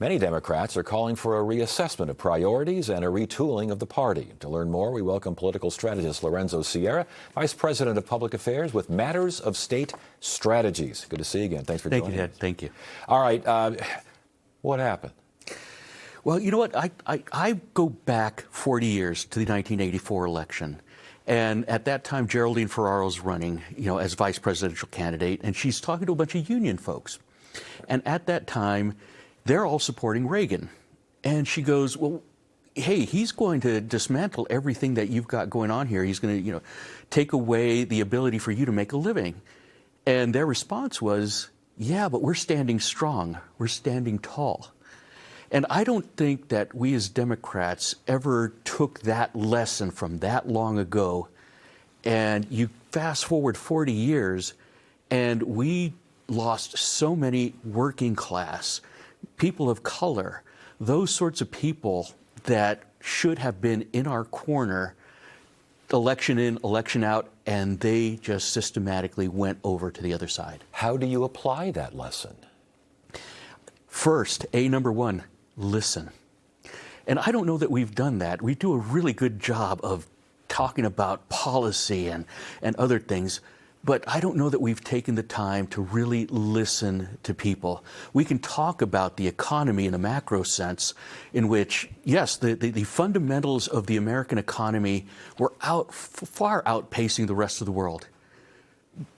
Many Democrats are calling for a reassessment of priorities and a retooling of the party. To learn more, we welcome political strategist Lorenzo, Vice President of Public Affairs with Matters of State Strategies. Good to see you again. Thanks for joining us. Thank you, Ted. Thank you. All right. What happened? Well, you know what? I go back 40 years to the 1984 election. And at that time, Geraldine Ferraro's running, as vice presidential candidate, and she's talking to a bunch of union folks. And at that time, they're all supporting Reagan. And she goes, well, hey, he's going to dismantle everything that you've got going on here. He's going to, take away the ability for you to make a living. And their response was, yeah, but we're standing strong. We're standing tall. And I don't think that we as Democrats ever took that lesson from that long ago. And you fast forward 40 years, and we lost so many working class, people of color, those sorts of people that should have been in our corner, election in, election out, and they just systematically went over to the other side. How do you apply that lesson? First, number one, listen. And I don't know that we've done that. We do a really good job of talking about policy and other things, but I don't know that we've taken the time to really listen to people. We can talk about the economy in a macro sense, in which, yes, the fundamentals of the American economy were far outpacing the rest of the world.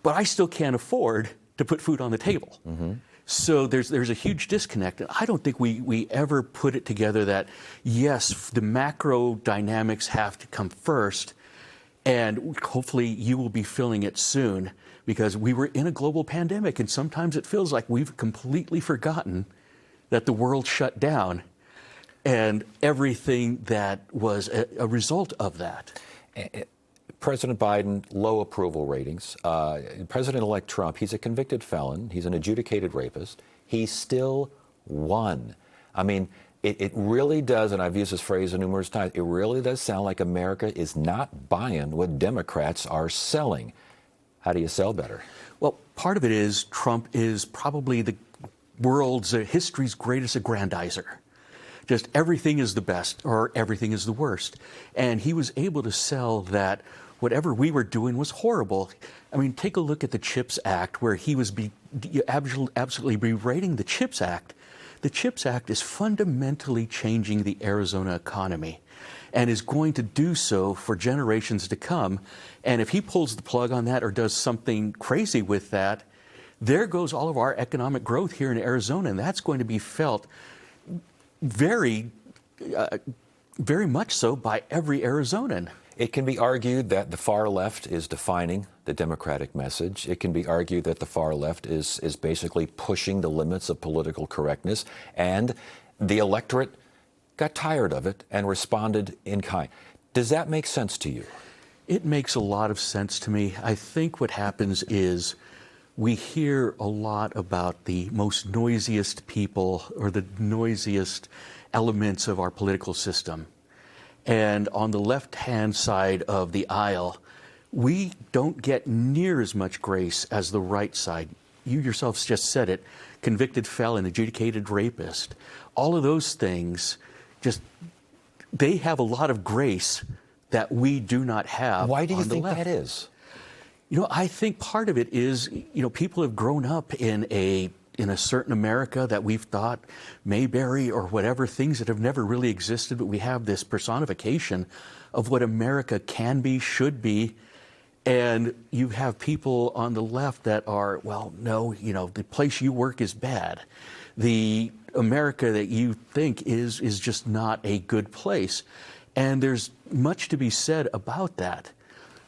But I still can't afford to put food on the table. Mm-hmm. So there's a huge disconnect. And I don't think we ever put it together that, yes, the macro dynamics have to come first, and hopefully you will be feeling it soon, because we were in a global pandemic, and sometimes it feels like we've completely forgotten that the world shut down and everything that was a result of that. President Biden, low approval ratings. President-elect Trump, he's a convicted felon. He's an adjudicated rapist. He still won. I mean, it really does, and I've used this phrase numerous times, it really does sound like America is not buying what Democrats are selling. How do you sell better? Well, part of it is Trump is probably the world's, history's greatest aggrandizer. Just everything is the best or everything is the worst. And he was able to sell that whatever we were doing was horrible. I mean, take a look at the CHIPS Act, where he was absolutely berating the CHIPS Act. The CHIPS Act is fundamentally changing the Arizona economy and is going to do so for generations to come. And if he pulls the plug on that or does something crazy with that, there goes all of our economic growth here in Arizona, and that's going to be felt very much so by every Arizonan. It can be argued that the far left is defining the Democratic message. It can be argued that the far left is basically pushing the limits of political correctness, and the electorate got tired of it and responded in kind. Does that make sense to you? It makes a lot of sense to me. I think what happens is we hear a lot about the most noisiest people or the noisiest elements of our political system. And on the left-hand side of the aisle, we don't get near as much grace as the right side. You yourself just said it, convicted felon, adjudicated rapist. All of those things, they have a lot of grace that we do not have. Why do you think that is? I think part of it is, people have grown up in a certain America that we've thought Mayberry or whatever, things that have never really existed, but we have this personification of what America can be, should be. And you have people on the left that are, well, no, the place you work is bad. The America that you think is just not a good place. And there's much to be said about that.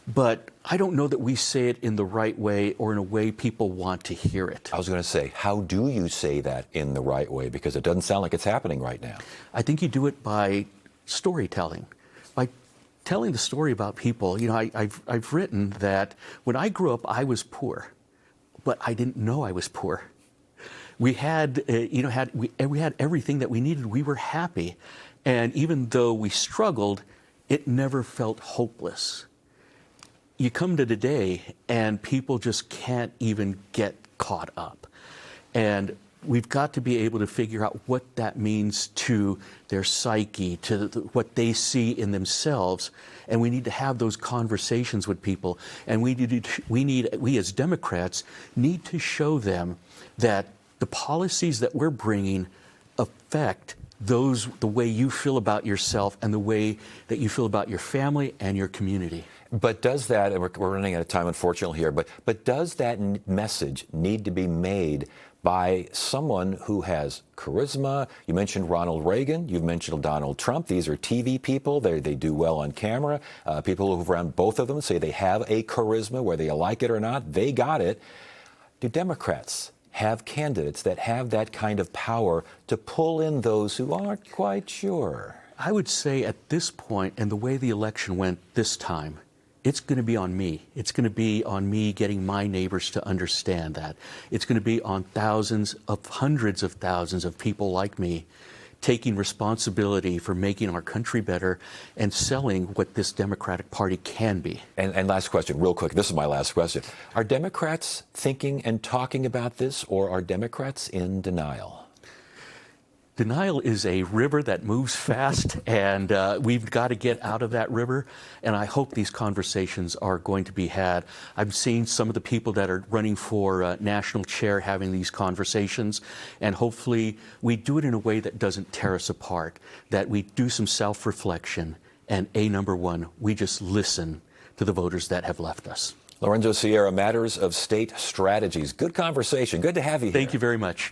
But I don't know that we say it in the right way or in a way people want to hear it. I was going to say, how do you say that in the right way? Because it doesn't sound like it's happening right now. I think you do it by storytelling, by telling the story about people. I've written that when I grew up, I was poor, but I didn't know I was poor. We had, we had everything that we needed. We were happy. And even though we struggled, it never felt hopeless. You come to today and people just can't even get caught up. And we've got to be able to figure out what that means to their psyche, to what they see in themselves, and we need to have those conversations with people. And we as Democrats need to show them that the policies that we're bringing affect the way you feel about yourself and the way that you feel about your family and your community. But does that, and we're running out of time, unfortunately, here, but does that message need to be made by someone who has charisma? You mentioned Ronald Reagan. You've mentioned Donald Trump. These are TV people. They do well on camera. People who've run both of them say they have a charisma, whether you like it or not. They got it. Do Democrats have candidates that have that kind of power to pull in those who aren't quite sure? I would say at this point, and the way the election went this time, it's going to be on me. It's going to be on me getting my neighbors to understand that. It's going to be on hundreds of thousands of people like me taking responsibility for making our country better and selling what this Democratic Party can be. And last question, real quick. This is my last question. Are Democrats thinking and talking about this, or are Democrats in denial? Denial is a river that moves fast, and we've got to get out of that river, and I hope these conversations are going to be had. I'm seeing some of the people that are running for national chair having these conversations, and hopefully we do it in a way that doesn't tear us apart, that we do some self-reflection, and number one, we just listen to the voters that have left us. Lorenzo Sierra, Matters of State Strategies. Good conversation. Good to have you here. Thank you very much.